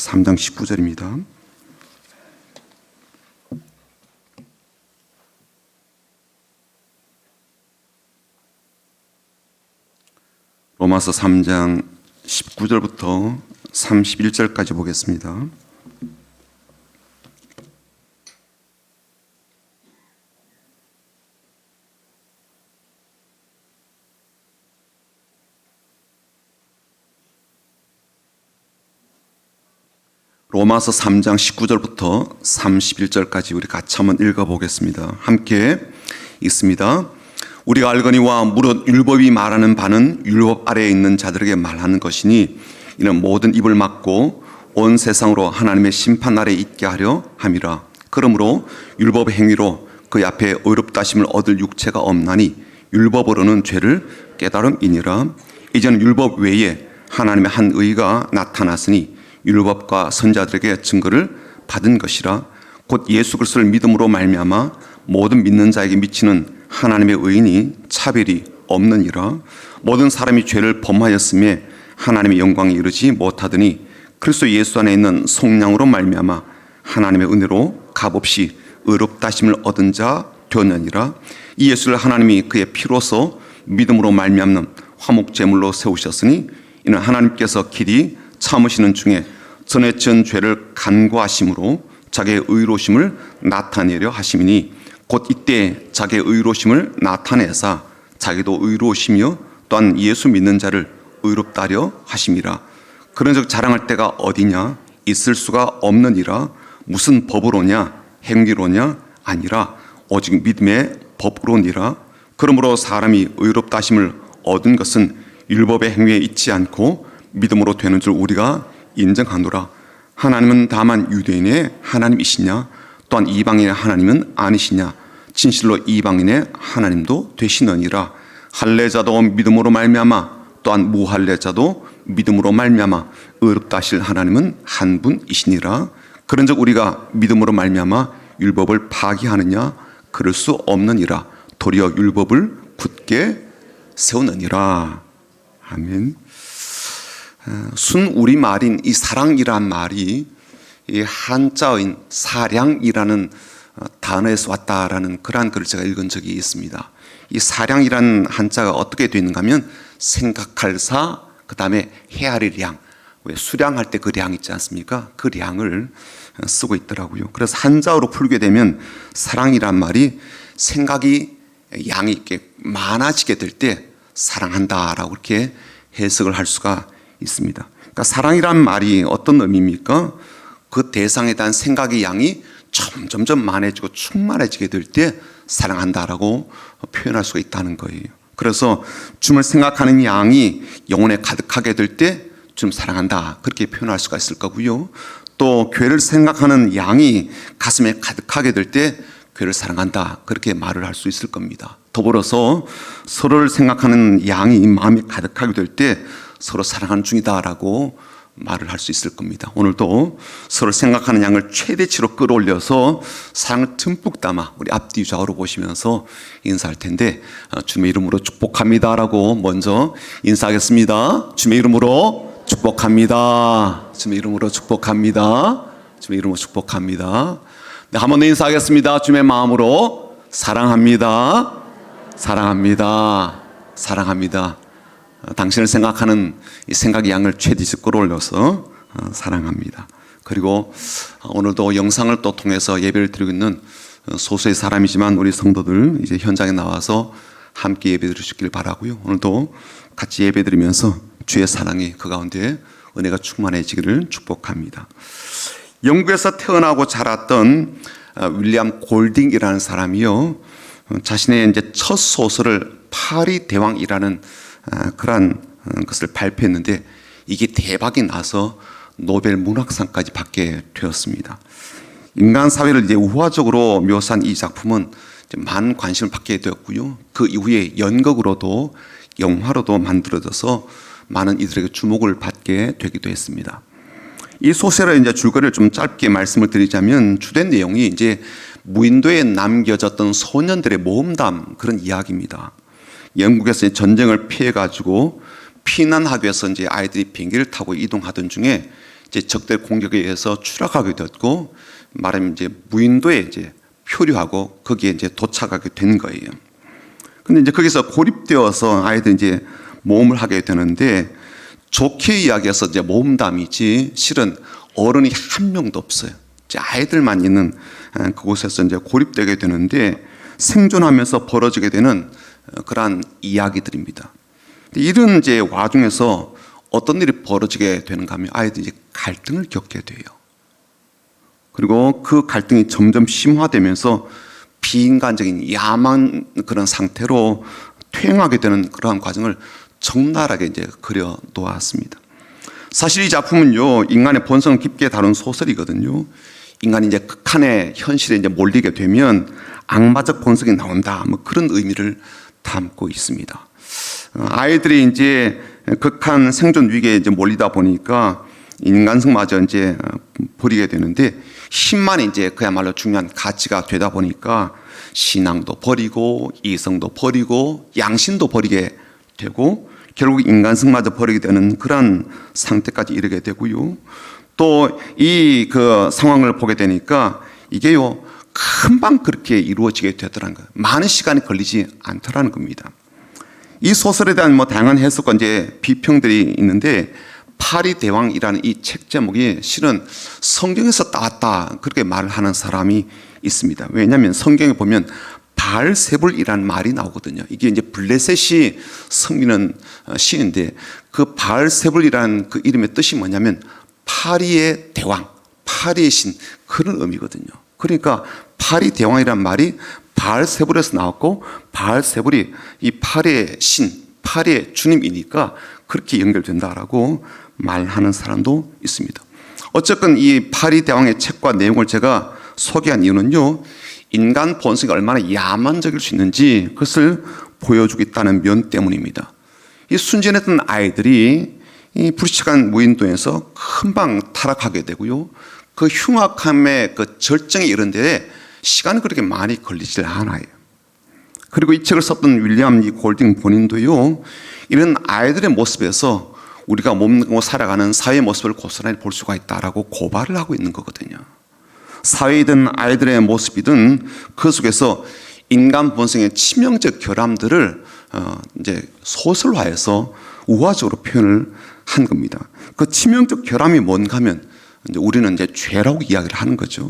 3장 19절입니다. 로마서 3장 19절부터 31절까지 보겠습니다. 로마서 3장 19절부터 31절까지 우리 같이 한번 읽어보겠습니다. 함께 읽습니다. 우리가 알거니와 무릇 율법이 말하는 바는 율법 아래에 있는 자들에게 말하는 것이니 이는 모든 입을 막고 온 세상으로 하나님의 심판 아래에 있게 하려 함이라. 그러므로 율법 행위로 그 앞에 의롭다 하심을 얻을 육체가 없나니 율법으로는 죄를 깨달음이니라. 이제는 율법 외에 하나님의 한 의가 나타났으니 율법과 선자들에게 증거를 받은 것이라. 곧 예수 그리스도를 믿음으로 말미암아 모든 믿는 자에게 미치는 하나님의 의인이 차별이 없느니라. 모든 사람이 죄를 범하였음에 하나님의 영광에 이르지 못하더니 그리스도 예수 안에 있는 속량으로 말미암아 하나님의 은혜로 값없이 의롭다 하심을 얻은 자 되었느니라. 이 예수를 하나님이 그의 피로서 믿음으로 말미암는 화목제물로 세우셨으니 이는 하나님께서 길이 참으시는 중에 전에 지은 죄를 간구하심으로 자기의 의로심을 나타내려 하심이니 곧 이때 자기의 의로심을 나타내사 자기도 의로우시며 또한 예수 믿는 자를 의롭다 하려 하심이라. 그런즉 자랑할 때가 어디냐? 있을 수가 없느니라. 무슨 법으로냐? 행위로냐? 아니라 오직 믿음의 법으로니라. 그러므로 사람이 의롭다 하심을 얻은 것은 율법의 행위에 있지 않고 믿음으로 되는 줄 우리가 인정하노라. 하나님은 다만 유대인의 하나님이시냐? 또한 이방인의 하나님은 아니시냐? 진실로 이방인의 하나님도 되시느니라. 할례자도 믿음으로 말미암아 또한 무할례자도 믿음으로 말미암아 의롭다 하실 하나님은 한 분이시니라. 그런즉 우리가 믿음으로 말미암아 율법을 파기하느냐? 그럴 수 없느니라. 도리어 율법을 굳게 세우느니라. 아멘. 순 우리말인 이 사랑이란 말이 이 한자어인 사량이라는 단어에서 왔다라는 그러한 글을 제가 읽은 적이 있습니다. 이 사량이라는 한자가 어떻게 되어 있는가 하면 생각할 사, 그 다음에 헤아릴 량, 왜 수량할 때 그 량 있지 않습니까? 그 량을 쓰고 있더라고요. 그래서 한자어로 풀게 되면 사랑이란 말이 생각이 양이 이렇게 많아지게 될 때 사랑한다라고 이렇게 해석을 할 수가 있습니다. 그러니까 사랑이란 말이 어떤 의미입니까? 그 대상에 대한 생각의 양이 점점 많아지고 충만해지게 될 때 사랑한다라고 표현할 수가 있다는 거예요. 그래서 주님을 생각하는 양이 영혼에 가득하게 될 때 주님 사랑한다 그렇게 표현할 수가 있을 거고요. 또 교회를 생각하는 양이 가슴에 가득하게 될 때 교회를 사랑한다 그렇게 말을 할 수 있을 겁니다. 더불어서 서로를 생각하는 양이 마음에 가득하게 될 때 서로 사랑하는 중이다라고 말을 할 수 있을 겁니다. 오늘도 서로 생각하는 양을 최대치로 끌어올려서 사랑을 듬뿍 담아 우리 앞뒤 좌우로 보시면서 인사할 텐데 주님의 이름으로 축복합니다라고 먼저 인사하겠습니다. 주님의 이름으로 축복합니다. 주님의 이름으로 축복합니다. 주님의 이름으로 축복합니다. 네, 한 번 더 인사하겠습니다. 주님의 마음으로 사랑합니다. 사랑합니다. 사랑합니다. 당신을 생각하는 이 생각의 양을 최대치 끌어올려서 사랑합니다. 그리고 오늘도 영상을 또 통해서 예배를 드리고 있는 소수의 사람이지만 우리 성도들 이제 현장에 나와서 함께 예배 드리시길 바라고요. 오늘도 같이 예배 드리면서 주의 사랑이 그 가운데 은혜가 충만해지기를 축복합니다. 영국에서 태어나고 자랐던 윌리엄 골딩이라는 사람이요, 자신의 이제 첫 소설을 파리 대왕이라는 그러한 것을 발표했는데 이게 대박이 나서 노벨 문학상까지 받게 되었습니다. 인간 사회를 이제 우화적으로 묘사한 이 작품은 이제 많은 관심을 받게 되었고요. 그 이후에 연극으로도 영화로도 만들어져서 많은 이들에게 주목을 받게 되기도 했습니다. 이 소설의 이제 줄거리를 좀 짧게 말씀을 드리자면 주된 내용이 이제 무인도에 남겨졌던 소년들의 모험담 그런 이야기입니다. 영국에서 전쟁을 피해가지고 피난하기 위해서 이제 아이들이 비행기를 타고 이동하던 중에 이제 적대 공격에 의해서 추락하게 되었고, 말하면 이제 무인도에 이제 표류하고 거기에 이제 도착하게 된 거예요. 근데 이제 거기서 고립되어서 아이들이 이제 모험을 하게 되는데, 좋게 이야기해서 이제 모험담이지 실은 어른이 한 명도 없어요. 이제 아이들만 있는 그곳에서 이제 고립되게 되는데, 생존하면서 벌어지게 되는 그러한 이야기들입니다. 이런 이제 와중에서 어떤 일이 벌어지게 되는가 하면 아이들이 이제 갈등을 겪게 돼요. 그리고 그 갈등이 점점 심화되면서 비인간적인 야만 그런 상태로 퇴행하게 되는 그러한 과정을 적나라하게 이제 그려 놓았습니다. 사실 이 작품은요, 인간의 본성을 깊게 다룬 소설이거든요. 인간이 이제 극한의 현실에 이제 몰리게 되면 악마적 본성이 나온다, 뭐 그런 의미를 담고 있습니다. 아이들이 이제 극한 생존 위기에 이제 몰리다 보니까 인간성마저 이제 버리게 되는데, 힘만이 이제 그야말로 중요한 가치가 되다 보니까 신앙도 버리고 이성도 버리고 양심도 버리게 되고 결국 인간성마저 버리게 되는 그런 상태까지 이르게 되고요. 또 이 그 상황을 보게 되니까 이게요, 금방 그렇게 이루어지게 되더라는 거예요. 많은 시간이 걸리지 않더라는 겁니다. 이 소설에 대한 뭐 다양한 해석과 이제 비평들이 있는데, 파리 대왕이라는 이 책 제목이 실은 성경에서 따왔다 그렇게 말을 하는 사람이 있습니다. 왜냐하면 성경에 보면 바알세불이라는 말이 나오거든요. 이게 이제 블레셋이 섬기는 신인데, 그 바알세불이라는 그 이름의 뜻이 뭐냐면 파리의 대왕, 파리의 신, 그런 의미거든요. 그러니까 파리 대왕이라는 말이 바알세불에서 나왔고, 바알세불이 이 파리의 신, 파리의 주님이니까 그렇게 연결된다라고 말하는 사람도 있습니다. 어쨌건 이 파리 대왕의 책과 내용을 제가 소개한 이유는요, 인간 본성이 얼마나 야만적일 수 있는지 그것을 보여주겠다는 면 때문입니다. 이 순진했던 아이들이 이 불시간 무인도에서 금방 타락하게 되고요, 그 흉악함의 그 절정에 이른 데에 시간이 그렇게 많이 걸리질 않아요. 그리고 이 책을 썼던 윌리엄 이 골딩 본인도요, 이런 아이들의 모습에서 우리가 몸고 살아가는 사회의 모습을 고스란히 볼 수가 있다라고 고발을 하고 있는 거거든요. 사회이든 아이들의 모습이든 그 속에서 인간 본성의 치명적 결함들을 이제 소설화해서 우화적으로 표현을 한 겁니다. 그 치명적 결함이 뭔가 하면 이제 우리는 이제 죄라고 이야기를 하는 거죠.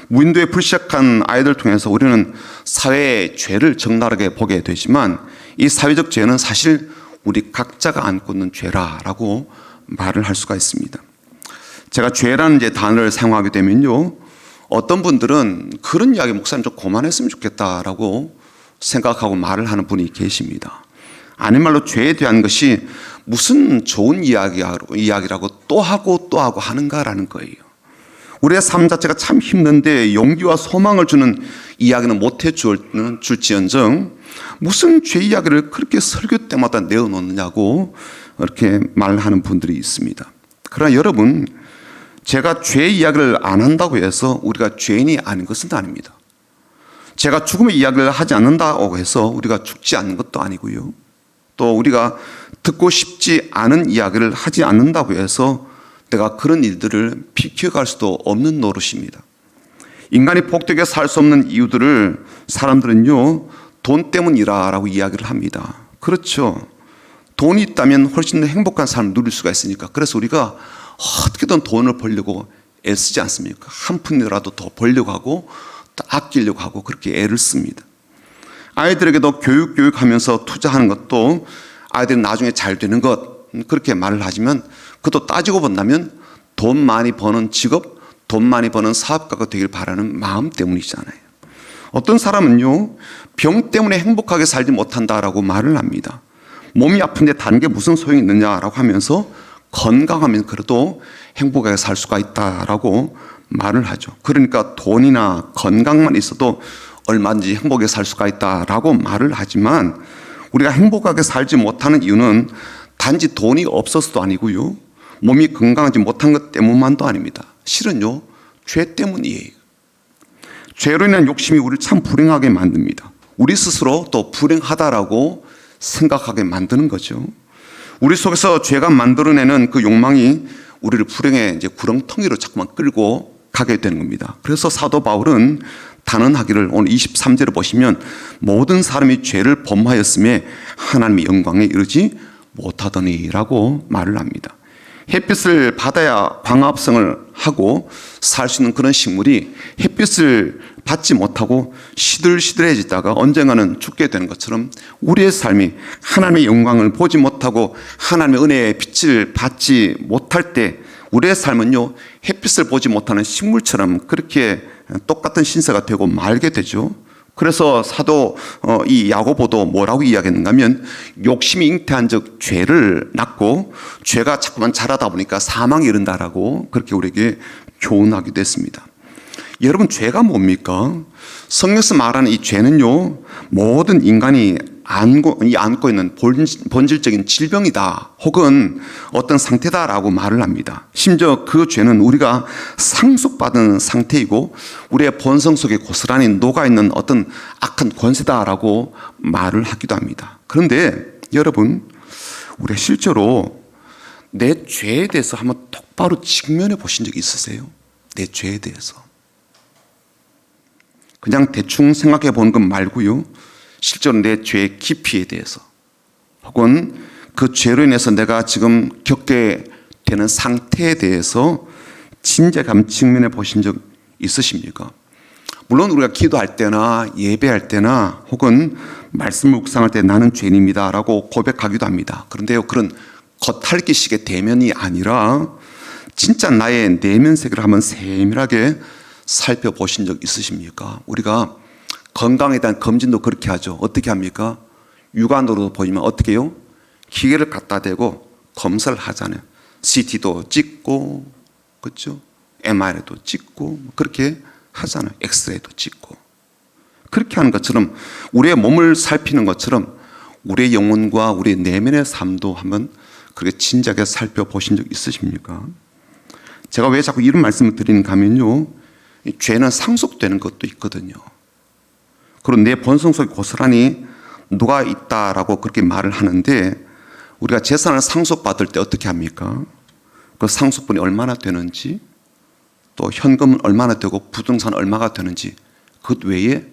무인도에 불시착한 아이들 통해서 우리는 사회의 죄를 적나라하게 보게 되지만, 이 사회적 죄는 사실 우리 각자가 안고 있는 죄라라고 말을 할 수가 있습니다. 제가 죄라는 이제 단어를 사용하게 되면요, 어떤 분들은 그런 이야기 목사님 좀 그만했으면 좋겠다라고 생각하고 말을 하는 분이 계십니다. 아닌 말로 죄에 대한 것이 무슨 좋은 이야기라고 또 하고 또 하고 하는가라는 거예요. 우리의 삶 자체가 참 힘든데 용기와 소망을 주는 이야기는 못해 줄지언정 무슨 죄 이야기를 그렇게 설교 때마다 내어놓느냐고 이렇게 말하는 분들이 있습니다. 그러나 여러분, 제가 죄 이야기를 안 한다고 해서 우리가 죄인이 아닌 것은 아닙니다. 제가 죽음의 이야기를 하지 않는다고 해서 우리가 죽지 않는 것도 아니고요, 또 우리가 듣고 싶지 않은 이야기를 하지 않는다고 해서 내가 그런 일들을 비켜갈 수도 없는 노릇입니다. 인간이 복되게 살 수 없는 이유들을 사람들은요, 돈 때문이라고 이야기를 합니다. 그렇죠. 돈이 있다면 훨씬 더 행복한 삶을 누릴 수가 있으니까. 그래서 우리가 어떻게든 돈을 벌려고 애쓰지 않습니까? 한 푼이라도 더 벌려고 하고 또 아끼려고 하고 그렇게 애를 씁니다. 아이들에게도 교육하면서 투자하는 것도 아이들이 나중에 잘 되는 것 그렇게 말을 하지만, 그것도 따지고 본다면 돈 많이 버는 직업, 돈 많이 버는 사업가가 되길 바라는 마음 때문이잖아요. 어떤 사람은요, 병 때문에 행복하게 살지 못한다라고 말을 합니다. 몸이 아픈데 다른 게 무슨 소용이 있느냐라고 하면서 건강하면 그래도 행복하게 살 수가 있다라고 말을 하죠. 그러니까 돈이나 건강만 있어도 얼마든지 행복하게 살 수가 있다라고 말을 하지만, 우리가 행복하게 살지 못하는 이유는 단지 돈이 없어서도 아니고요, 몸이 건강하지 못한 것 때문만도 아닙니다. 실은요, 죄 때문이에요. 죄로 인한 욕심이 우리를 참 불행하게 만듭니다. 우리 스스로 또 불행하다라고 생각하게 만드는 거죠. 우리 속에서 죄가 만들어내는 그 욕망이 우리를 불행의 이제 구렁텅이로 자꾸만 끌고 가게 되는 겁니다. 그래서 사도 바울은 단언하기를 오늘 23절을 보시면 모든 사람이 죄를 범하였음에 하나님의 영광에 이르지 못하더니라고 말을 합니다. 햇빛을 받아야 광합성을 하고 살 수 있는 그런 식물이 햇빛을 받지 못하고 시들시들해지다가 언젠가는 죽게 되는 것처럼 우리의 삶이 하나님의 영광을 보지 못하고 하나님의 은혜의 빛을 받지 못할 때 우리의 삶은요, 햇빛을 보지 못하는 식물처럼 그렇게 똑같은 신세가 되고 말게 되죠. 그래서 사도 이 야고보도 뭐라고 이야기했는가 하면 욕심이 잉태한 즉 죄를 낳고 죄가 자꾸만 자라다 보니까 사망에 이른다라고 그렇게 우리에게 교훈하기도 했습니다. 여러분, 죄가 뭡니까? 성경에서 말하는 이 죄는요, 모든 인간이 안고 있는 본질적인 질병이다 혹은 어떤 상태다라고 말을 합니다. 심지어 그 죄는 우리가 상속받은 상태이고 우리의 본성 속에 고스란히 녹아있는 어떤 악한 권세다라고 말을 하기도 합니다. 그런데 여러분, 우리가 실제로 내 죄에 대해서 한번 똑바로 직면해 보신 적이 있으세요? 내 죄에 대해서 그냥 대충 생각해 보는 것 말고요, 실제로 내 죄의 깊이에 대해서 혹은 그 죄로 인해서 내가 지금 겪게 되는 상태에 대해서 진짜감 직면해 보신 적 있으십니까? 물론 우리가 기도할 때나 예배할 때나 혹은 말씀을 묵상할 때 나는 죄인입니다 라고 고백하기도 합니다. 그런데요, 그런 겉핥기식의 대면이 아니라 진짜 나의 내면 세계를 한번 세밀하게 살펴보신 적 있으십니까? 우리가 건강에 대한 검진도 그렇게 하죠. 어떻게 합니까? 육안으로 보이면 어떻게 해요? 기계를 갖다 대고 검사를 하잖아요. CT도 찍고, 그렇죠? MRI도 찍고, 그렇게 하잖아요. 엑스레이도 찍고. 그렇게 하는 것처럼 우리의 몸을 살피는 것처럼 우리의 영혼과 우리의 내면의 삶도 한번 그렇게 진작에 살펴보신 적 있으십니까? 제가 왜 자꾸 이런 말씀을 드리는가 하면요, 죄는 상속되는 것도 있거든요. 그리고 내 본성 속에 고스란히 녹아 있다라고 그렇게 말을 하는데, 우리가 재산을 상속받을 때 어떻게 합니까? 그 상속분이 얼마나 되는지, 또 현금은 얼마나 되고 부동산 얼마가 되는지, 그 외에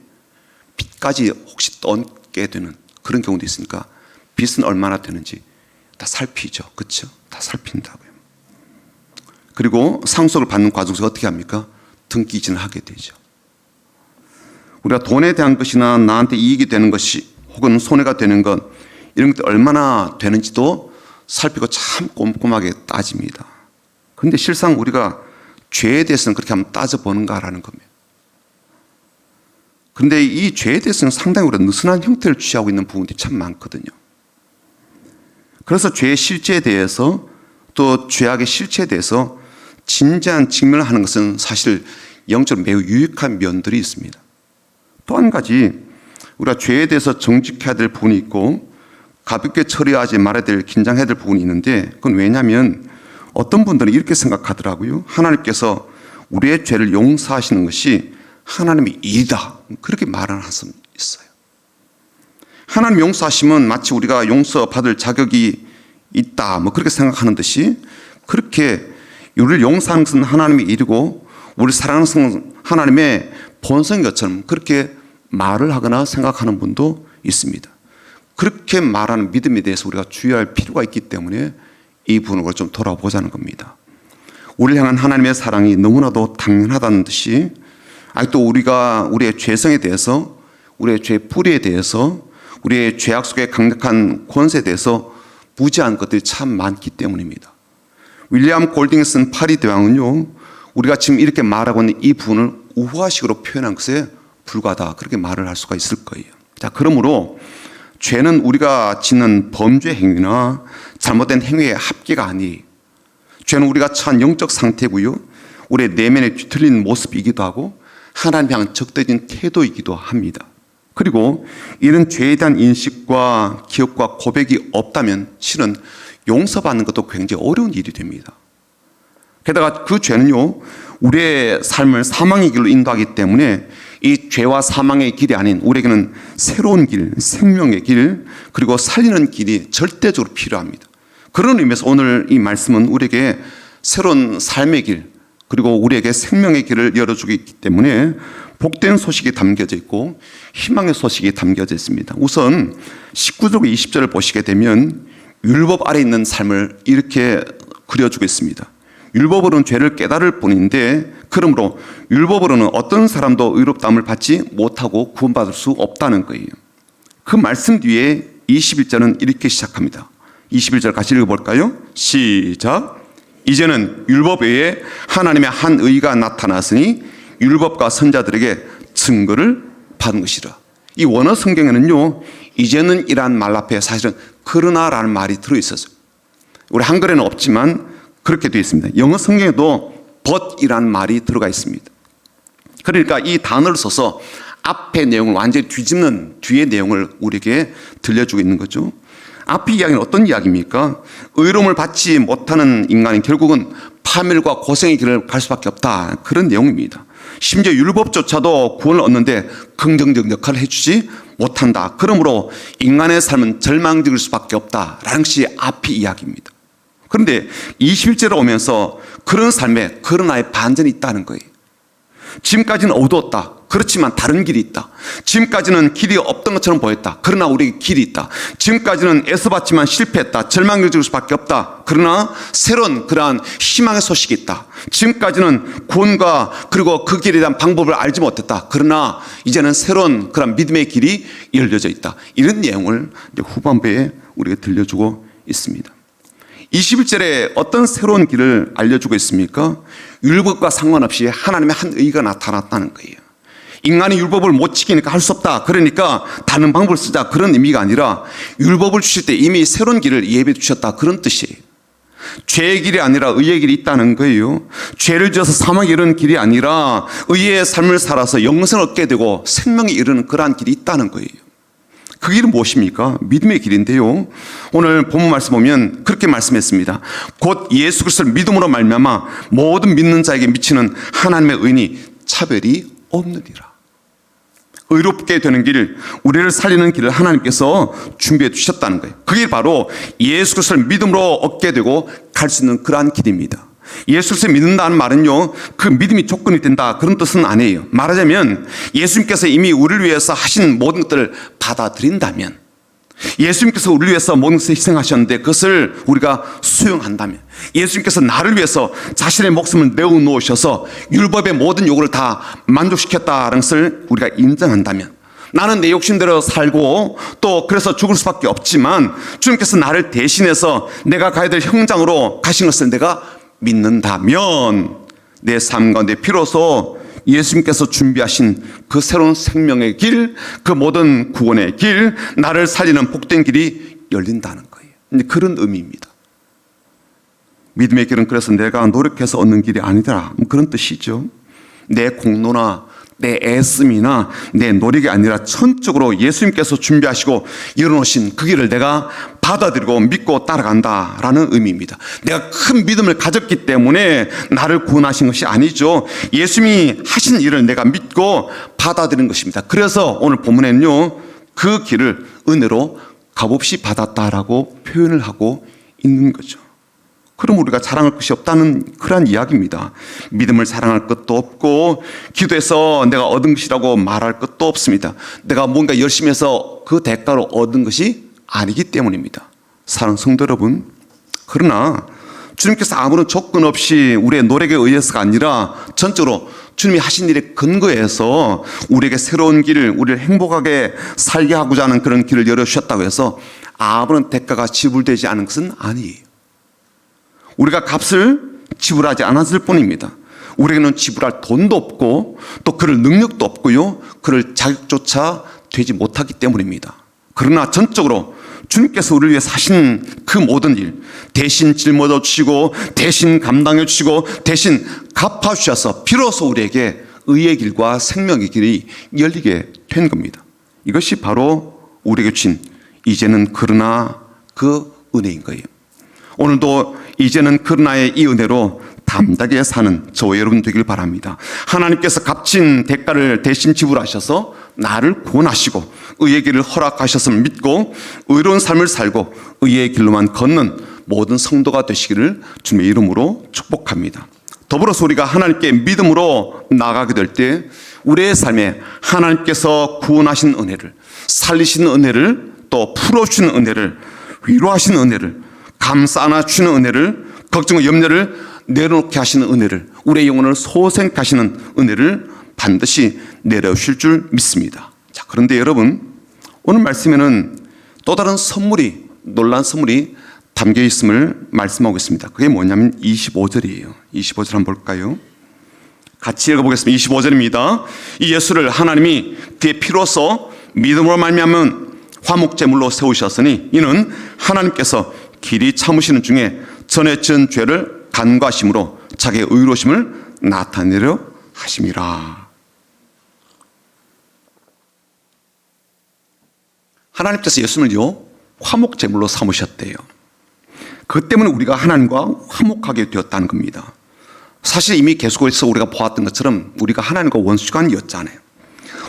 빚까지 혹시 떠안게 되는 그런 경우도 있으니까 빚은 얼마나 되는지 다 살피죠. 그렇죠? 다 살핀다고요. 그리고 상속을 받는 과정 속에 어떻게 합니까? 등기이전을 하게 되죠. 우리가 돈에 대한 것이나 나한테 이익이 되는 것이 혹은 손해가 되는 것, 이런 것들이 얼마나 되는지도 살피고 참 꼼꼼하게 따집니다. 그런데 실상 우리가 죄에 대해서는 그렇게 한번 따져보는가라는 겁니다. 그런데 이 죄에 대해서는 상당히 우리가 느슨한 형태를 취하고 있는 부분들이 참 많거든요. 그래서 죄의 실제에 대해서 또 죄악의 실체에 대해서 진지한 직면을 하는 것은 사실 영적으로 매우 유익한 면들이 있습니다. 또 한 가지, 우리가 죄에 대해서 정직해야 될 부분이 있고 가볍게 처리하지 말아야 될, 긴장해야 될 부분이 있는데, 그건 왜냐하면 어떤 분들은 이렇게 생각하더라고요. 하나님께서 우리의 죄를 용서하시는 것이 하나님의 일이다, 그렇게 말하는 사람이 있어요. 하나님 용서하시면 마치 우리가 용서받을 자격이 있다, 뭐 그렇게 생각하는 듯이, 그렇게 우리를 용서하는 것은 하나님의 일이고 우리 사랑하는 것은 하나님의 본성인 것처럼 그렇게 말을 하거나 생각하는 분도 있습니다. 그렇게 말하는 믿음에 대해서 우리가 주의할 필요가 있기 때문에 이 부분을 좀 돌아보자는 겁니다. 우리를 향한 하나님의 사랑이 너무나도 당연하다는 듯이 아직도 우리가 우리의 죄성에 대해서, 우리의 죄 뿌리에 대해서, 우리의 죄악 속의 강력한 권세에 대해서 무지한 것들이 참 많기 때문입니다. 윌리엄 골딩이 쓴 파리 대왕은요, 우리가 지금 이렇게 말하고 있는 이 부분을 우화식으로 표현한 것에 불과하다, 그렇게 말을 할 수가 있을 거예요. 자, 그러므로 죄는 우리가 짓는 범죄 행위나 잘못된 행위의 합계가 아니에요. 죄는 우리가 처한 영적 상태고요, 우리의 내면에 뒤틀린 모습이기도 하고 하나님 향한 적대적인 태도이기도 합니다. 그리고 이런 죄에 대한 인식과 기억과 고백이 없다면 실은 용서받는 것도 굉장히 어려운 일이 됩니다. 게다가 그 죄는요, 우리의 삶을 사망의 길로 인도하기 때문에 이 죄와 사망의 길이 아닌 우리에게는 새로운 길, 생명의 길, 그리고 살리는 길이 절대적으로 필요합니다. 그런 의미에서 오늘 이 말씀은 우리에게 새로운 삶의 길, 그리고 우리에게 생명의 길을 열어주기 있기 때문에 복된 소식이 담겨져 있고 희망의 소식이 담겨져 있습니다. 우선 19절과 20절을 보시게 되면 율법 아래 있는 삶을 이렇게 그려주고 있습니다. 율법으로는 죄를 깨달을 뿐인데, 그러므로 율법으로는 어떤 사람도 의롭다함을 받지 못하고 구원받을 수 없다는 거예요. 그 말씀 뒤에 21절은 이렇게 시작합니다. 21절 같이 읽어볼까요? 시작. 이제는 율법 외에 하나님의 한 의가 나타났으니 율법과 선자들에게 증거를 받은 것이라. 이 원어 성경에는요, 이제는 이란 말 앞에 사실은 그러나라는 말이 들어있어서 우리 한글에는 없지만 그렇게 되어 있습니다. 영어 성경에도 but이라는 말이 들어가 있습니다. 그러니까 이 단어를 써서 앞의 내용을 완전히 뒤집는 뒤의 내용을 우리에게 들려주고 있는 거죠. 앞의 이야기는 어떤 이야기입니까? 의로움을 받지 못하는 인간은 결국은 파멸과 고생의 길을 갈 수밖에 없다, 그런 내용입니다. 심지어 율법조차도 구원을 얻는데 긍정적 역할을 해주지 못한다. 그러므로 인간의 삶은 절망적일 수밖에 없다라는 것이 앞의 이야기입니다. 그런데 21절에 오면서 그런 삶에 그러나의 반전이 있다는 거예요. 지금까지는 어두웠다. 그렇지만 다른 길이 있다. 지금까지는 길이 없던 것처럼 보였다. 그러나 우리에게 길이 있다. 지금까지는 애써봤지만 실패했다. 절망적일 수밖에 없다. 그러나 새로운 그러한 희망의 소식이 있다. 지금까지는 구원과 그리고 그 길에 대한 방법을 알지 못했다. 그러나 이제는 새로운 그런 믿음의 길이 열려져 있다. 이런 내용을 이제 후반부에 우리가 들려주고 있습니다. 21절에 어떤 새로운 길을 알려주고 있습니까? 율법과 상관없이 하나님의 한 의가 나타났다는 거예요. 인간이 율법을 못 지키니까 할 수 없다, 그러니까 다른 방법을 쓰자, 그런 의미가 아니라 율법을 주실 때 이미 새로운 길을 예비해 주셨다, 그런 뜻이에요. 죄의 길이 아니라 의의 길이 있다는 거예요. 죄를 지어서 사망에 이르는 길이 아니라 의의 삶을 살아서 영생을 얻게 되고 생명에 이르는 그러한 길이 있다는 거예요. 그 길은 무엇입니까? 믿음의 길인데요, 오늘 본문 말씀 보면 그렇게 말씀했습니다. 곧 예수 그리스도를 믿음으로 말미암아 모든 믿는 자에게 미치는 하나님의 의인이 차별이 없느니라. 의롭게 되는 길, 우리를 살리는 길을 하나님께서 준비해 주셨다는 거예요. 그게 바로 예수 그리스도를 믿음으로 얻게 되고 갈 수 있는 그러한 길입니다. 예수 그리스도를 믿는다는 말은요, 그 믿음이 조건이 된다, 그런 뜻은 아니에요. 말하자면 예수님께서 이미 우리를 위해서 하신 모든 것들을 받아들인다면, 예수님께서 우리를 위해서 모든 것을 희생하셨는데 그것을 우리가 수용한다면, 예수님께서 나를 위해서 자신의 목숨을 내어놓으셔서 율법의 모든 요구를 다 만족시켰다는 것을 우리가 인정한다면, 나는 내 욕심대로 살고 또 그래서 죽을 수밖에 없지만 주님께서 나를 대신해서 내가 가야 될 형장으로 가신 것을 내가 믿는다면, 내 삶 가운데 비로소 예수님께서 준비하신 그 새로운 생명의 길, 그 모든 구원의 길, 나를 살리는 복된 길이 열린다는 거예요. 그런 의미입니다. 믿음의 길은 그래서 내가 노력해서 얻는 길이 아니더라, 그런 뜻이죠. 내 공로나 내 애씀이나 내 노력이 아니라 천적으로 예수님께서 준비하시고 열어놓으신 그 길을 내가 받아들이고 믿고 따라간다라는 의미입니다. 내가 큰 믿음을 가졌기 때문에 나를 구원하신 것이 아니죠. 예수님이 하신 일을 내가 믿고 받아들인 것입니다. 그래서 오늘 본문에는요, 그 길을 은혜로 값없이 받았다라고 표현을 하고 있는 거죠. 그럼 우리가 자랑할 것이 없다는 그러한 이야기입니다. 믿음을 자랑할 것도 없고 기도해서 내가 얻은 것이라고 말할 것도 없습니다. 내가 뭔가 열심히 해서 그 대가로 얻은 것이 아니기 때문입니다. 사랑하는 성도 여러분, 그러나 주님께서 아무런 조건 없이 우리의 노력에 의해서가 아니라 전적으로 주님이 하신 일에 근거해서 우리에게 새로운 길, 우리를 행복하게 살게 하고자 하는 그런 길을 열어주셨다고 해서 아무런 대가가 지불되지 않은 것은 아니에요. 우리가 값을 지불하지 않았을 뿐입니다. 우리에게는 지불할 돈도 없고 또 그럴 능력도 없고요, 그럴 자격조차 되지 못하기 때문입니다. 그러나 전적으로 주님께서 우리를 위해서 하신 그 모든 일, 대신 짊어져 주시고 대신 감당해 주시고 대신 갚아 주셔서 비로소 우리에게 의의 길과 생명의 길이 열리게 된 겁니다. 이것이 바로 우리에게 주신 이제는 그러나 그 은혜인 거예요. 오늘도 이제는 그러나의 이 은혜로 담대하게 사는 저와 여러분 되길 바랍니다. 하나님께서 값진 대가를 대신 지불하셔서 나를 구원하시고 의의 길을 허락하셨음을 믿고 의로운 삶을 살고 의의 길로만 걷는 모든 성도가 되시기를 주님의 이름으로 축복합니다. 더불어서 우리가 하나님께 믿음으로 나아가게 될 때 우리의 삶에 하나님께서 구원하신 은혜를, 살리시는 은혜를, 또 풀어주시는 은혜를, 위로하시는 은혜를, 감싸 안아주시는 은혜를, 걱정과 염려를 내려놓게 하시는 은혜를, 우리의 영혼을 소생케 하시는 은혜를 반드시 내려오실 줄 믿습니다. 자, 그런데 여러분, 오늘 말씀에는 또 다른 선물이, 놀라운 선물이 담겨 있음을 말씀하고 있습니다. 그게 뭐냐면 25절이에요. 25절 한번 볼까요? 같이 읽어보겠습니다. 25절입니다. 이 예수를 하나님이 그의 피로써 믿음으로 말미암은 화목제물로 세우셨으니 이는 하나님께서 길이 참으시는 중에 전에 지은 죄를 간과하심으로 자기의 의로우심을 나타내려 하심이라. 하나님께서 예수님을요 화목제물로 삼으셨대요. 그 때문에 우리가 하나님과 화목하게 되었다는 겁니다. 사실 이미 계속해서 우리가 보았던 것처럼 우리가 하나님과 원수관이었잖아요.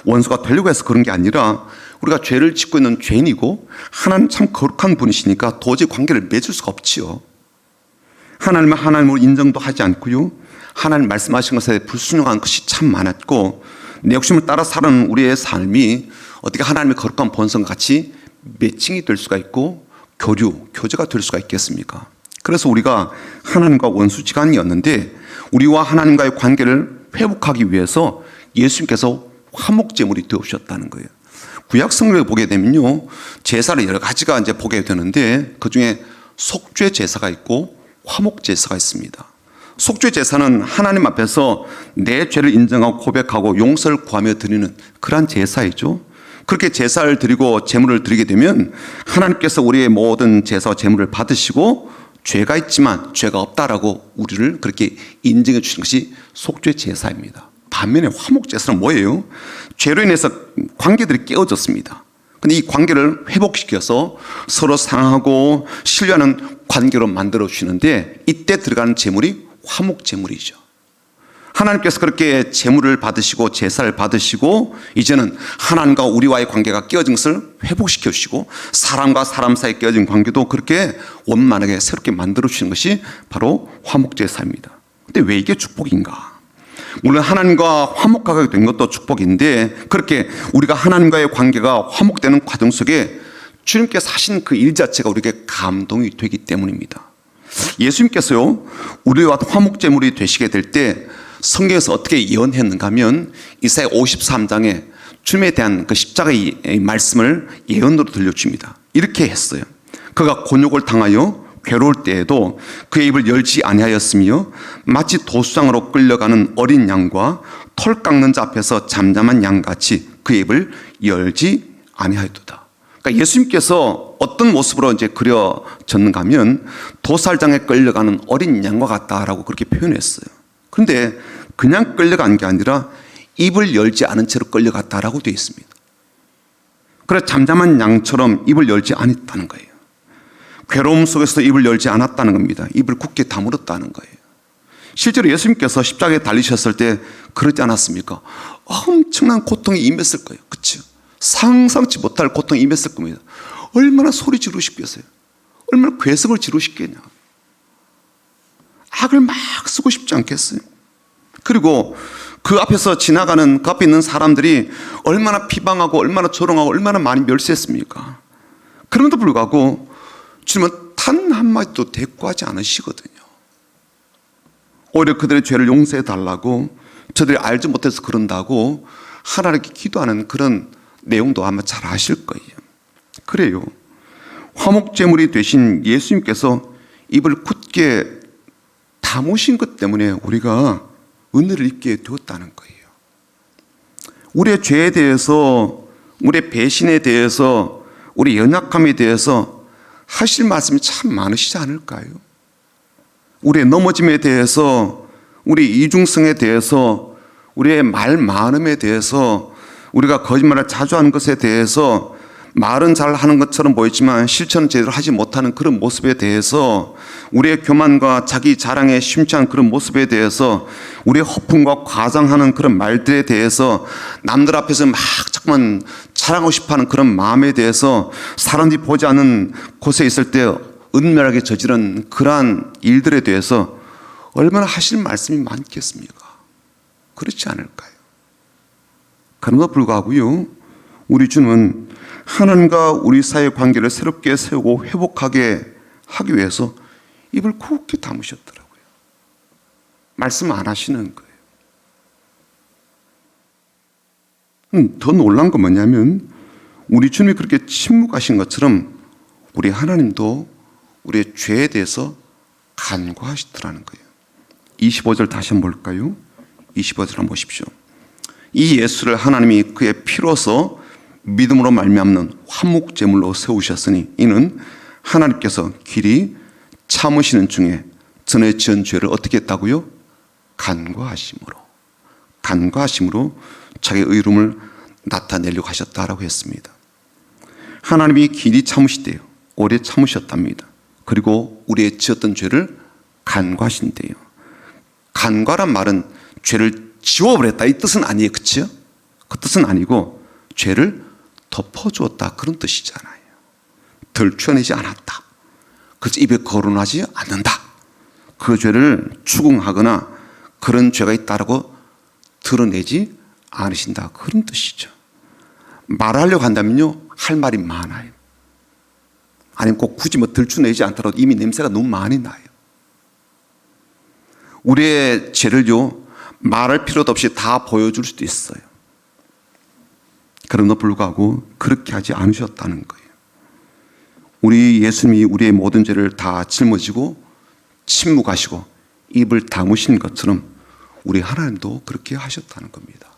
원수가 되려고 해서 그런 게 아니라 우리가 죄를 짓고 있는 죄인이고 하나님 참 거룩한 분이시니까 도저히 관계를 맺을 수가 없지요. 하나님은 하나님으로 인정도 하지 않고요. 하나님 말씀하신 것에 불순종한 것이 참 많았고 내 욕심을 따라 사는 우리의 삶이 어떻게 하나님의 거룩한 본성과 같이 매칭이 될 수가 있고 교제가 될 수가 있겠습니까? 그래서 우리가 하나님과 원수지간이었는데 우리와 하나님과의 관계를 회복하기 위해서 예수님께서 화목제물이 되어주셨다는 거예요. 구약 성경을 보게 되면요, 제사를 여러 가지가 이제 보게 되는데 그 중에 속죄 제사가 있고 화목 제사가 있습니다. 속죄 제사는 하나님 앞에서 내 죄를 인정하고 고백하고 용서를 구하며 드리는 그러한 제사이죠. 그렇게 제사를 드리고 제물을 드리게 되면 하나님께서 우리의 모든 제사와 제물을 받으시고 죄가 있지만 죄가 없다라고 우리를 그렇게 인정해 주시는 것이 속죄 제사입니다. 반면에 화목 제사는 뭐예요? 죄로 인해서 관계들이 깨어졌습니다. 근데 이 관계를 회복시켜서 서로 사랑하고 신뢰하는 관계로 만들어 주시는데 이때 들어가는 제물이 화목 제물이죠. 하나님께서 그렇게 제물을 받으시고 제사를 받으시고 이제는 하나님과 우리와의 관계가 깨어진 것을 회복시켜 주시고 사람과 사람 사이에 깨어진 관계도 그렇게 원만하게 새롭게 만들어 주시는 것이 바로 화목 제사입니다. 근데 왜 이게 축복인가? 물론 하나님과 화목하게 된 것도 축복인데 그렇게 우리가 하나님과의 관계가 화목되는 과정 속에 주님께서 하신 그 일 자체가 우리에게 감동이 되기 때문입니다. 예수님께서요 우리와 화목제물이 되시게 될 때 성경에서 어떻게 예언했는가 하면 이사야 53장에 주님에 대한 그 십자가의 말씀을 예언으로 들려줍니다. 이렇게 했어요. 그가 곤욕을 당하여 괴로울 때에도 그의 입을 열지 아니하였으며 마치 도수장으로 끌려가는 어린 양과 털 깎는 자 앞에서 잠잠한 양같이 그의 입을 열지 아니하였도다. 그러니까 예수님께서 어떤 모습으로 이제 그려졌는가 하면 도살장에 끌려가는 어린 양과 같다라고 그렇게 표현했어요. 그런데 그냥 끌려간 게 아니라 입을 열지 않은 채로 끌려갔다라고 되어 있습니다. 그래서 잠잠한 양처럼 입을 열지 않았다는 거예요. 괴로움 속에서도 입을 열지 않았다는 겁니다. 입을 굳게 다물었다는 거예요. 실제로 예수님께서 십자가에 달리셨을 때 그러지 않았습니까? 엄청난 고통이 임했을 거예요. 그렇죠? 상상치 못할 고통이 임했을 겁니다. 얼마나 소리 지르시겠어요? 얼마나 괴성을 지르시겠냐? 악을 막 쓰고 싶지 않겠어요? 그리고 그 앞에서 지나가는 그 앞에 있는 사람들이 얼마나 비방하고 얼마나 조롱하고 얼마나 많이 멸시했습니까? 그럼에도 불구하고 주님은 단 한마디도 대꾸하지 않으시거든요. 오히려 그들의 죄를 용서해 달라고 저들이 알지 못해서 그런다고 하나님께 기도하는 그런 내용도 아마 잘 아실 거예요. 그래요. 화목제물이 되신 예수님께서 입을 굳게 다무신 것 때문에 우리가 은혜를 입게 되었다는 거예요. 우리의 죄에 대해서, 우리의 배신에 대해서, 우리의 연약함에 대해서 하실 말씀이 참 많으시지 않을까요? 우리의 넘어짐에 대해서, 우리 이중성에 대해서, 우리의 말 많음에 대해서, 우리가 거짓말을 자주 하는 것에 대해서, 말은 잘 하는 것처럼 보이지만 실천은 제대로 하지 못하는 그런 모습에 대해서, 우리의 교만과 자기 자랑에 심취한 그런 모습에 대해서, 우리의 허풍과 과장하는 그런 말들에 대해서, 남들 앞에서 막 자꾸만 자랑하고 싶어하는 그런 마음에 대해서, 사람들이 보지 않는 곳에 있을 때 은밀하게 저지른 그러한 일들에 대해서 얼마나 하실 말씀이 많겠습니까? 그렇지 않을까요? 그럼에도 불구하고요, 우리 주는 하나님과 우리 사이의 관계를 새롭게 세우고 회복하게 하기 위해서 입을 굳게 다무셨더라고요. 말씀 안 하시는 거예요. 더 놀란 건 뭐냐면 우리 주님이 그렇게 침묵하신 것처럼 우리 하나님도 우리의 죄에 대해서 간과하시더라는 거예요. 25절 다시 한번 볼까요? 25절 한번 보십시오. 이 예수를 하나님이 그의 피로서 믿음으로 말미암는 화목제물로 세우셨으니 이는 하나님께서 길이 참으시는 중에 전에 지은 죄를 어떻게 했다고요? 간과하심으로 자기의 의로움을 나타내려고 하셨다라고 했습니다. 하나님이 길이 참으시대요. 오래 참으셨답니다. 그리고 우리의 지었던 죄를 간과하신대요. 간과란 말은 죄를 지워버렸다 이 뜻은 아니에요. 그치요? 그 뜻은 아니고 죄를 덮어주었다 그런 뜻이잖아요. 덜쳐내지 않았다. 그래서 입에 거론하지 않는다. 그 죄를 추궁하거나 그런 죄가 있다라고 드러내지 않으신다 그런 뜻이죠. 말하려고 한다면요 할 말이 많아요. 아니면 꼭 굳이 들추내지 않더라도 이미 냄새가 너무 많이 나요. 우리의 죄를요 말할 필요도 없이 다 보여줄 수도 있어요. 그럼에도 불구하고 그렇게 하지 않으셨다는 거예요. 우리 예수님이 우리의 모든 죄를 다 짊어지고 침묵하시고 입을 다무신 것처럼 우리 하나님도 그렇게 하셨다는 겁니다.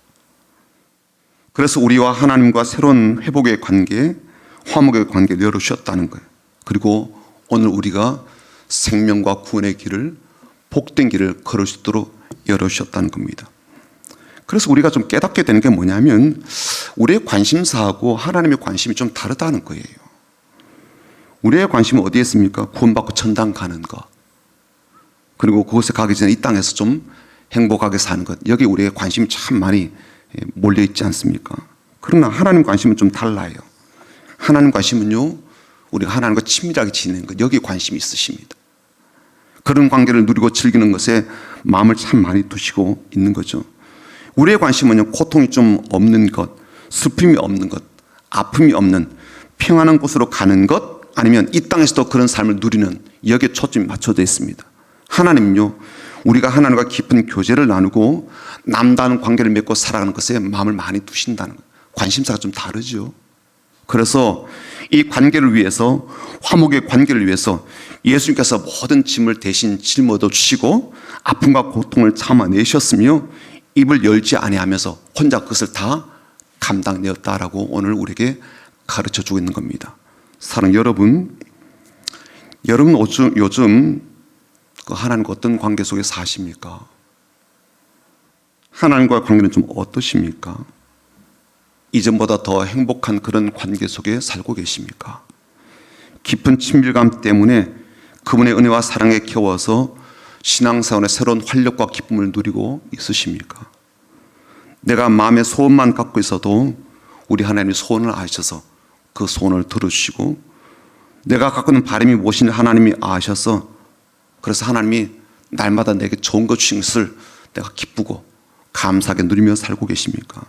그래서 우리와 하나님과 새로운 회복의 관계, 화목의 관계를 열어주셨다는 거예요. 그리고 오늘 우리가 생명과 구원의 길을, 복된 길을 걸을 수 있도록 열어주셨다는 겁니다. 그래서 우리가 좀 깨닫게 되는 게 뭐냐면 우리의 관심사하고 하나님의 관심이 좀 다르다는 거예요. 우리의 관심은 어디에 있습니까? 구원받고 천당 가는 것, 그리고 그곳에 가기 전에 이 땅에서 좀 행복하게 사는 것, 여기 우리의 관심이 참 많이 몰려있지 않습니까? 그러나 하나님 관심은 좀 달라요. 하나님 관심은요 우리가 하나님과 친밀하게 지내는 것, 여기에 관심이 있으십니다. 그런 관계를 누리고 즐기는 것에 마음을 참 많이 두시고 있는 거죠. 우리의 관심은요 고통이 좀 없는 것, 슬픔이 없는 것, 아픔이 없는 평안한 곳으로 가는 것, 아니면 이 땅에서도 그런 삶을 누리는, 여기에 초점이 맞춰져 있습니다. 하나님은요 우리가 하나님과 깊은 교제를 나누고 남다른 관계를 맺고 살아가는 것에 마음을 많이 두신다는 거예요. 관심사가 좀 다르죠. 그래서 이 관계를 위해서, 화목의 관계를 위해서 예수님께서 모든 짐을 대신 짊어져 주시고 아픔과 고통을 참아내셨으며 입을 열지 아니하면서 혼자 그것을 다 감당되었다라고 오늘 우리에게 가르쳐주고 있는 겁니다. 사랑하는 여러분, 요즘 그 하나님과 어떤 관계 속에 사십니까? 하나님과의 관계는 좀 어떠십니까? 이전보다 더 행복한 그런 관계 속에 살고 계십니까? 깊은 친밀감 때문에 그분의 은혜와 사랑에 겨워서 신앙생활의 새로운 활력과 기쁨을 누리고 있으십니까? 내가 마음의 소원만 갖고 있어도 우리 하나님이 소원을 아셔서 그 소원을 들어주시고, 내가 갖고 있는 바람이 무엇인지 하나님이 아셔서 그래서 하나님이 날마다 내게 좋은 것 주신 것을 내가 기쁘고 감사하게 누리며 살고 계십니까?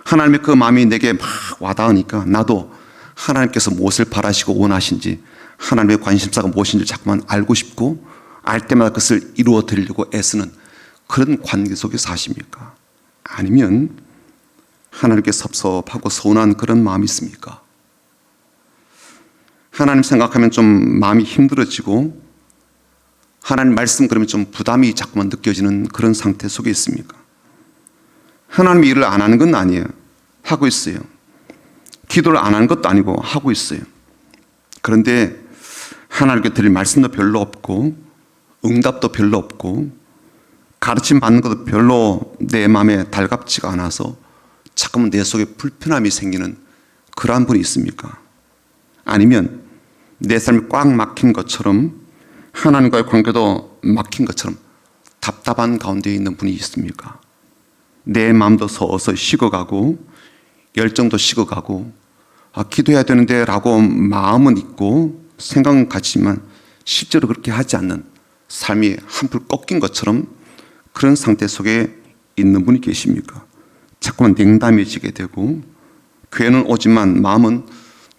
하나님의 그 마음이 내게 막 와닿으니까 나도 하나님께서 무엇을 바라시고 원하신지, 하나님의 관심사가 무엇인지 자꾸만 알고 싶고 알 때마다 그것을 이루어 드리려고 애쓰는 그런 관계 속에 사십니까? 아니면 하나님께 섭섭하고 서운한 그런 마음이 있습니까? 하나님 생각하면 좀 마음이 힘들어지고 하나님 말씀 그러면 좀 부담이 자꾸만 느껴지는 그런 상태 속에 있습니까? 하나님이 일을 안 하는 건 아니에요. 하고 있어요. 기도를 안 하는 것도 아니고 하고 있어요. 그런데 하나님께 드릴 말씀도 별로 없고 응답도 별로 없고 가르침 받는 것도 별로 내 마음에 달갑지가 않아서 자꾸만 내 속에 불편함이 생기는 그러한 분이 있습니까? 아니면 내 삶이 꽉 막힌 것처럼 하나님과의 관계도 막힌 것처럼 답답한 가운데 있는 분이 있습니까? 내 마음도 서서히 식어가고 열정도 식어가고 기도해야 되는데 라고 마음은 있고 생각은 같지만 실제로 그렇게 하지 않는 삶이 한풀 꺾인 것처럼 그런 상태 속에 있는 분이 계십니까? 자꾸만 냉담해지게 되고 교회는 오지만 마음은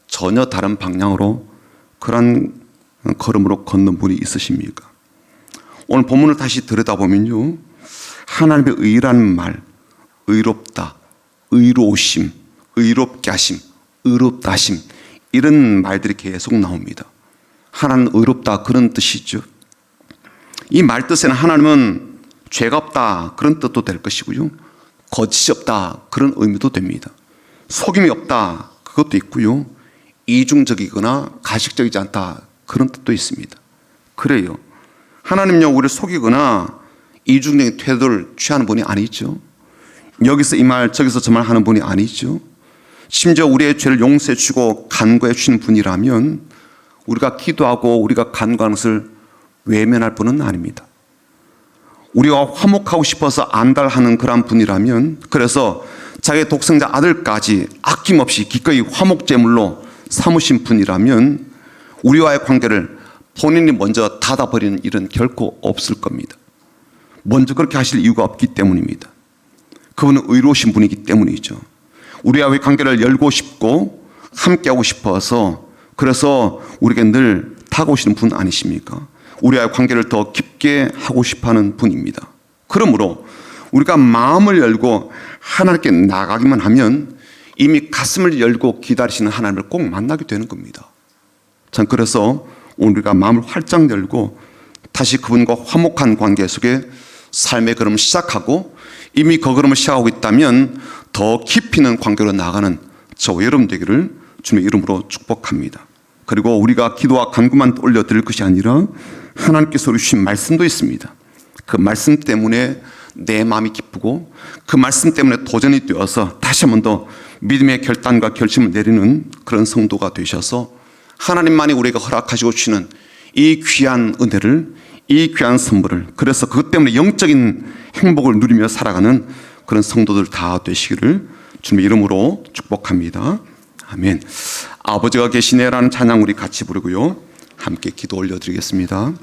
전혀 다른 방향으로 그런 걸음으로 걷는 분이 있으십니까? 오늘 본문을 다시 들여다보면요, 하나님의 의라는 말, 의롭다, 의로우심, 의롭게 하심, 의롭다 하심, 이런 말들이 계속 나옵니다. 하나님은 의롭다, 그런 뜻이죠. 이 말 뜻에는 하나님은 죄가 없다, 그런 뜻도 될 것이고요, 거짓이 없다, 그런 의미도 됩니다. 속임이 없다, 그것도 있고요, 이중적이거나 가식적이지 않다, 그런 뜻도 있습니다. 그래요, 하나님은요, 우리를 속이거나 이중적인 태도를 취하는 분이 아니죠. 여기서 이 말 저기서 저 말 하는 분이 아니죠. 심지어 우리의 죄를 용서해 주고 간구해 주시는 분이라면 우리가 기도하고 우리가 간구하는 것을 외면할 분은 아닙니다. 우리가 화목하고 싶어서 안달하는 그런 분이라면, 그래서 자기의 독생자 아들까지 아낌없이 기꺼이 화목제물로 삼으신 분이라면 우리와의 관계를 본인이 먼저 닫아버리는 일은 결코 없을 겁니다. 먼저 그렇게 하실 이유가 없기 때문입니다. 그분은 의로우신 분이기 때문이죠. 우리와의 관계를 열고 싶고 함께하고 싶어서, 그래서 우리에게 늘 다가오시는 분 아니십니까? 우리와의 관계를 더 깊게 하고 싶어하는 분입니다. 그러므로 우리가 마음을 열고 하나님께 나가기만 하면 이미 가슴을 열고 기다리시는 하나님을 꼭 만나게 되는 겁니다. 전 그래서 우리가 마음을 활짝 열고 다시 그분과 화목한 관계 속에 삶의 걸음을 시작하고, 이미 그 걸음을 시작하고 있다면 더 깊이 있는 관계로 나가는 저와 여러분 되기를 주님의 이름으로 축복합니다. 그리고 우리가 기도와 간구만 올려드릴 것이 아니라 하나님께서 주신 말씀도 있습니다. 그 말씀 때문에 내 마음이 기쁘고 그 말씀 때문에 도전이 되어서 다시 한 번 더 믿음의 결단과 결심을 내리는 그런 성도가 되셔서 하나님만이 우리에게 허락하시고 주시는 이 귀한 은혜를, 이 귀한 선물을, 그래서 그것 때문에 영적인 행복을 누리며 살아가는 그런 성도들 다 되시기를 주님의 이름으로 축복합니다. 아멘. 아버지가 계시네라는 찬양 우리 같이 부르고요, 함께 기도 올려드리겠습니다.